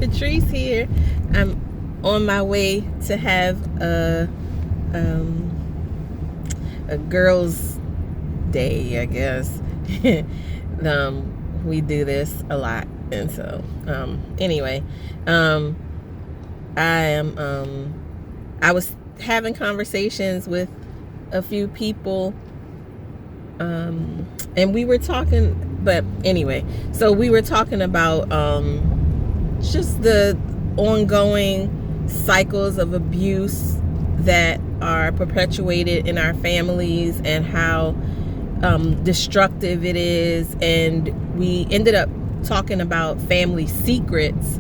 Patrice here. I'm on my way to have a girls' day, I guess. We do this a lot, and so anyway, I was having conversations with a few people, and we were talking. But anyway, so we were talking about just the ongoing cycles of abuse that are perpetuated in our families and how destructive it is. And we ended up talking about family secrets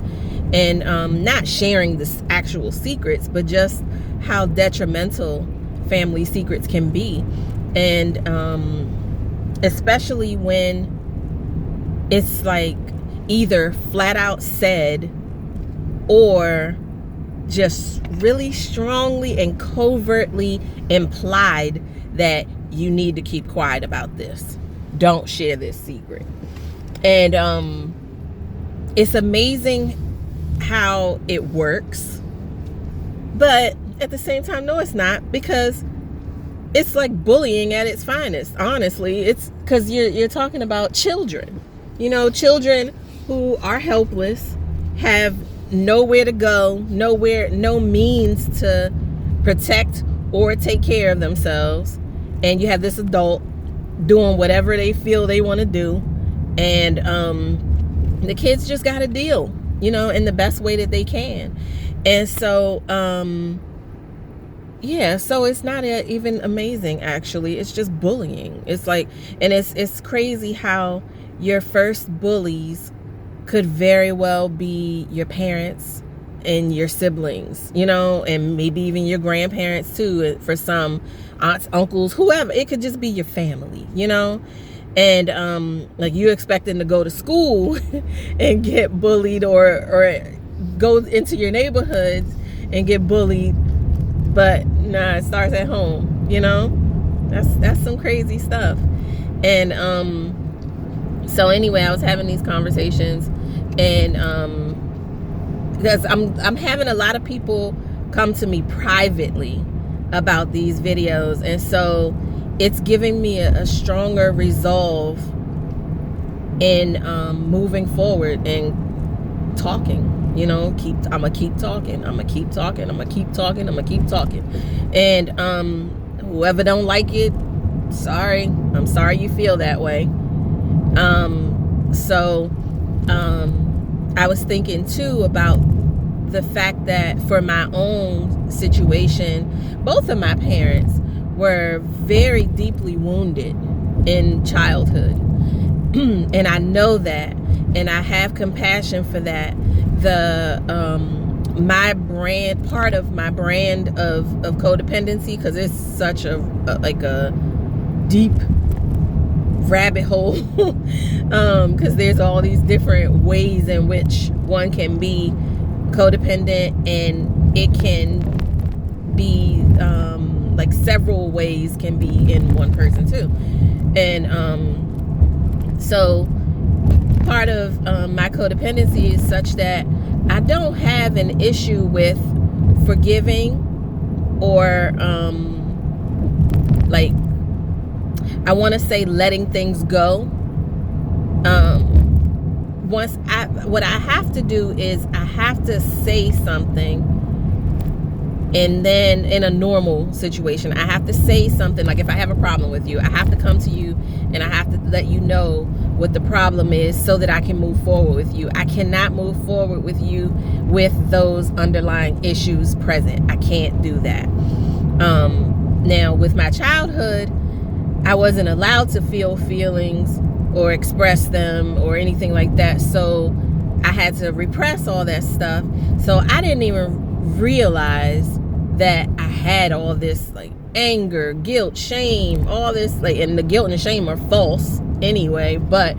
and not sharing the actual secrets, but just how detrimental family secrets can be. And especially when it's like either flat out said or just really strongly and covertly implied that you need to keep quiet about this. Don't share this secret. And it's amazing how it works. But at the same time, no, it's not, because it's like bullying at its finest. Honestly, it's because you're talking about children. Children who are helpless, have nowhere to go, no means to protect or take care of themselves. And you have this adult doing whatever they feel they want to do. And the kids just got to deal, in the best way that they can. And so, so it's not even amazing, actually. It's just bullying. It's like, and it's crazy how your first bullies could very well be your parents and your siblings, and maybe even your grandparents too, for some aunts, uncles, whoever. It could just be your family, and like you expecting to go to school and get bullied or go into your neighborhoods and get bullied, but nah, it starts at home. That's some crazy stuff. And so anyway, I was having these conversations, and because I'm having a lot of people come to me privately about these videos, and so it's giving me a stronger resolve in moving forward and talking. I'm gonna keep talking. I'm gonna keep talking. I'm gonna keep talking. I'm gonna keep talking. And whoever don't like it, sorry. I'm sorry you feel that way. I was thinking too about the fact that for my own situation, both of my parents were very deeply wounded in childhood. And I know that, and I have compassion for that. Part of my brand of codependency, because it's such a deep rabbit hole, because there's all these different ways in which one can be codependent, and it can be like several ways can be in one person too. And so part of my codependency is such that I don't have an issue with forgiving or I want to say letting things go. What I have to do is I have to say something, and then in a normal situation, I have to say something. Like if I have a problem with you, I have to come to you and I have to let you know what the problem is so that I can move forward with you. I cannot move forward with you with those underlying issues present. I can't do that. Now with my childhood, I wasn't allowed to feel feelings or express them or anything like that. So I had to repress all that stuff. So I didn't even realize that I had all this like anger, guilt, shame, all this, and the guilt and the shame are false anyway, but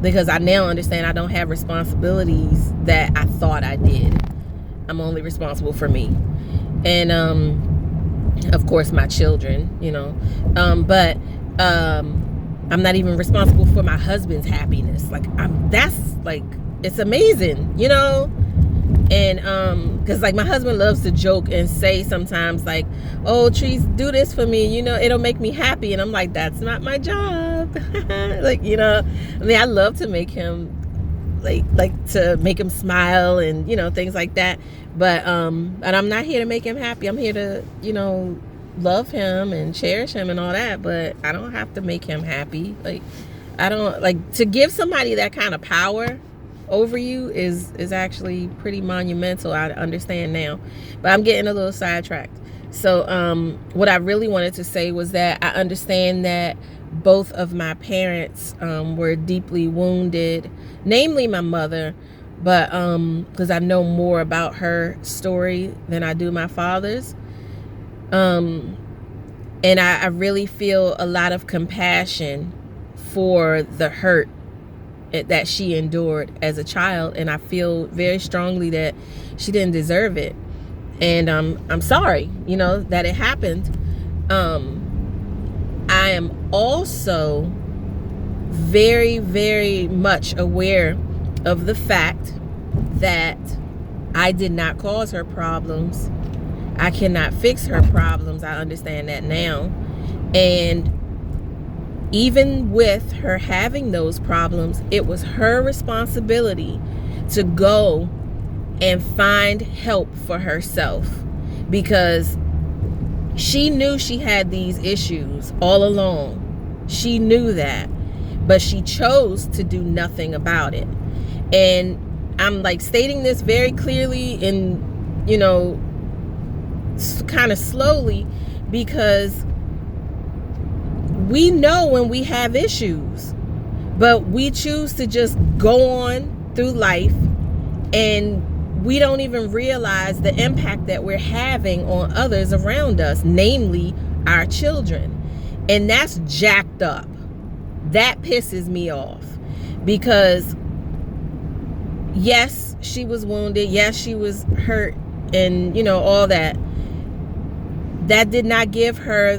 because I now understand I don't have responsibilities that I thought I did. I'm only responsible for me. And of course my children, but I'm not even responsible for my husband's happiness. That's it's amazing, you know. And because like my husband loves to joke and say sometimes like, oh, Trees, do this for me, you know, it'll make me happy. And I'm like, that's not my job. Like, you know, I mean, I love to make him like to make him smile and, you know, things like that. But and I'm not here to make him happy. I'm here to, you know, love him and cherish him and all that. But I don't have to make him happy. Like, I don't like to give somebody that kind of power over you is actually pretty monumental. I understand now, but I'm getting a little sidetracked. So what I really wanted to say was that I understand that both of my parents were deeply wounded, namely my mother, but because I know more about her story than I do my father's. And I really feel a lot of compassion for the hurt that she endured as a child, and I feel very strongly that she didn't deserve it. And I'm sorry, you know, that it happened. I am also very, very much aware of the fact that I did not cause her problems. I cannot fix her problems. I understand that now. And even with her having those problems, it was her responsibility to go and find help for herself, because she knew she had these issues all along. She knew that, but she chose to do nothing about it. And I'm like stating this very clearly and, you know, kind of slowly, because we know when we have issues, but we choose to just go on through life, and we don't even realize the impact that we're having on others around us, namely our children. And that's jacked up. That pisses me off, because yes, she was wounded. Yes, she was hurt and, you know, all that. That did not give her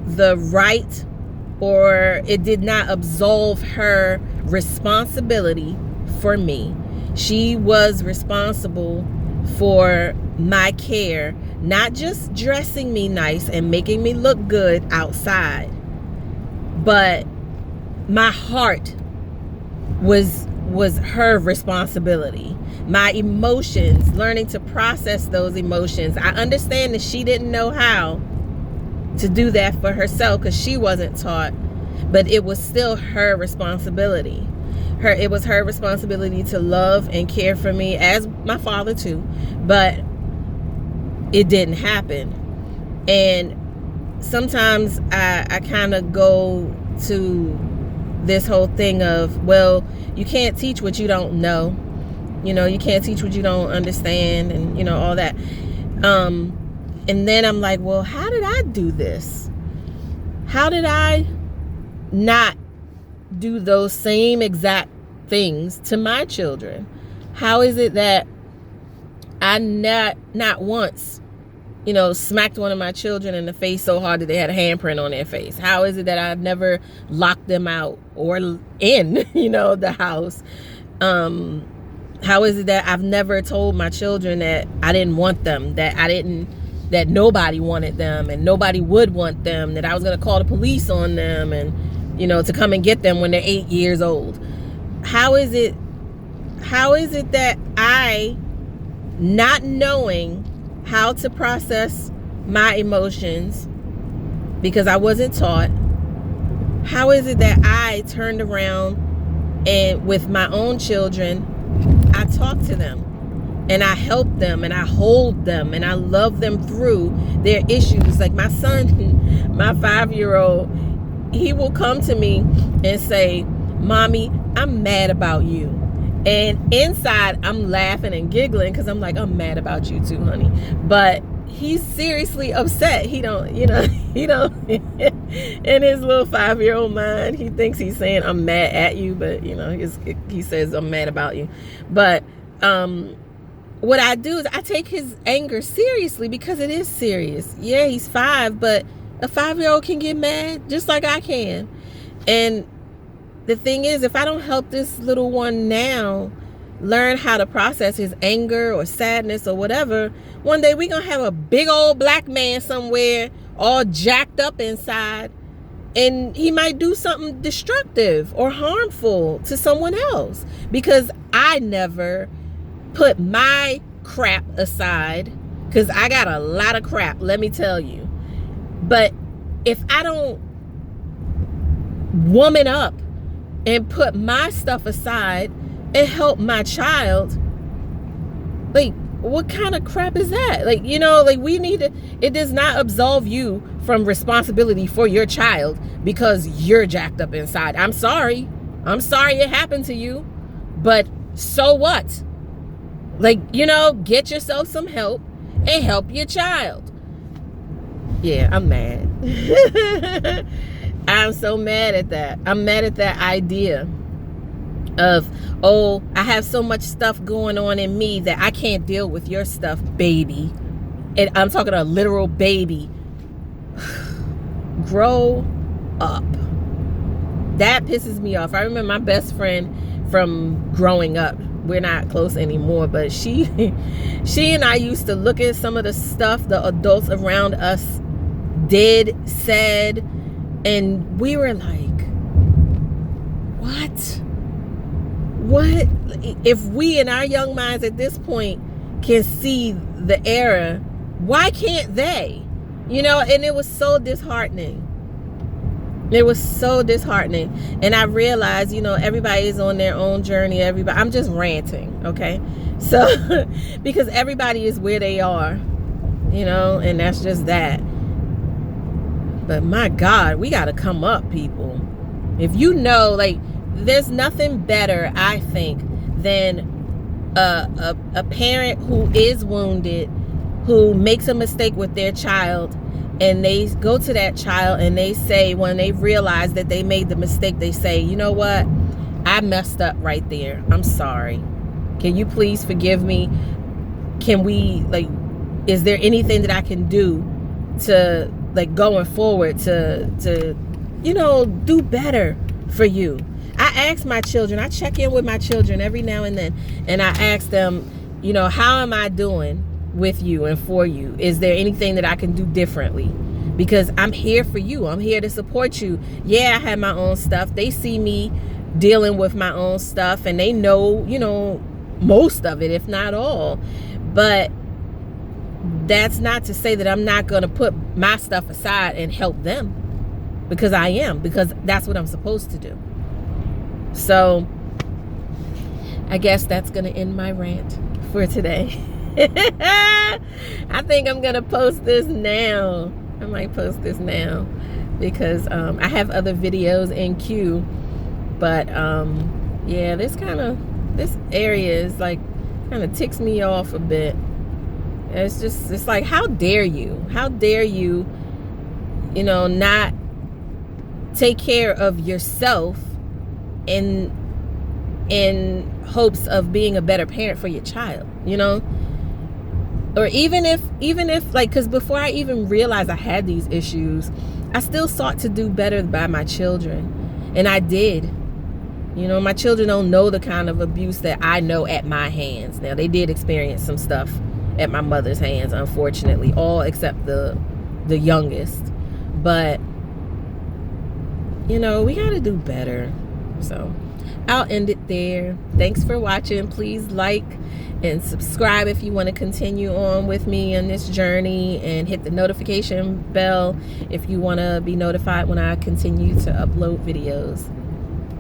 the right, or it did not absolve her responsibility for me. She was responsible for my care, not just dressing me nice and making me look good outside, but my heart was her responsibility. My emotions, learning to process those emotions. I understand that she didn't know how to do that for herself because she wasn't taught, but it was still her responsibility. It was her responsibility to love and care for me, as my father too, but it didn't happen. And sometimes I kind of go to this whole thing of, well, you can't teach what you don't know. You know, you can't teach what you don't understand, and, you know, all that. And then I'm like, well, how did I do this? How did I not do those same exact things to my children? How is it that I not once, you know, smacked one of my children in the face so hard that they had a handprint on their face? How is it that I've never locked them out or in, you know, the house? How is it that I've never told my children that I didn't want them, that nobody wanted them and nobody would want them, that I was going to call the police on them and, you know, to come and get them when they're 8 years old? How is it that I, not knowing how to process my emotions because I wasn't taught, how is it that I turned around and with my own children, I talk to them and I help them and I hold them and I love them through their issues? Like my son, my 5-year-old, he will come to me and say, Mommy, I'm mad about you. And inside I'm laughing and giggling because I'm like, I'm mad about you too, honey. But he's seriously upset. He don't in his little 5-year-old mind, he thinks he's saying I'm mad at you, but, you know, he says I'm mad about you. But what I do is I take his anger seriously, because it is serious. Yeah, he's 5, but a 5-year-old can get mad just like I can. And the thing is, if I don't help this little one now, learn how to process his anger or sadness or whatever, one day we're going to have a big old black man somewhere all jacked up inside, and he might do something destructive or harmful to someone else because I never put my crap aside, because I got a lot of crap, let me tell you. But if I don't woman up and put my stuff aside and help my child, like, what kind of crap is that? Like, you know, like, we need to, it does not absolve you from responsibility for your child because you're jacked up inside. I'm sorry it happened to you, but so what? Like, you know, get yourself some help and help your child. Yeah, I'm mad. I'm so mad at that. I'm mad at that idea of, oh, I have so much stuff going on in me that I can't deal with your stuff, baby. And I'm talking a literal baby. Grow up. That pisses me off. I remember my best friend from growing up. We're not close anymore, but she and I used to look at some of the stuff the adults around us did, said, and we were like, what? If we in our young minds at this point can see the error, why can't they? You know, and it was so disheartening. It was so disheartening. And I realized, you know, everybody's on their own journey. I'm just ranting, okay? So, because everybody is where they are, you know, and that's just that. But my God, we got to come up, people. If you know, like, there's nothing better, I think, than a parent who is wounded, who makes a mistake with their child, and they go to that child and they say, when they realize that they made the mistake, they say, you know what? I messed up right there. I'm sorry. Can you please forgive me? Can we, like, is there anything that I can do to, like, going forward to, you know, do better for you? I ask my children, I check in with my children every now and then, and I ask them, you know, how am I doing with you and for you? Is there anything that I can do differently? Because I'm here for you. I'm here to support you. Yeah, I have my own stuff. They see me dealing with my own stuff, and they know, you know, most of it, if not all. But that's not to say that I'm not going to put my stuff aside and help them, because I am, because that's what I'm supposed to do. So I guess that's going to end my rant for today. I think I'm going to post this now. I might post this now because I have other videos in queue. But yeah, this area is like kind of ticks me off a bit. It's like, how dare you? How dare you, you know, not take care of yourself in hopes of being a better parent for your child, you know? Or even if like, because before I even realized I had these issues, I still sought to do better by my children, and I did. You know, my children don't know the kind of abuse that I know at my hands. Now, they did experience some stuff at my mother's hands, unfortunately, all except the youngest. But, you know, we got to do better. So I'll end it there. Thanks for watching. Please like and subscribe if you want to continue on with me on this journey, and hit the notification bell if you want to be notified when I continue to upload videos.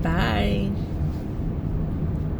Bye.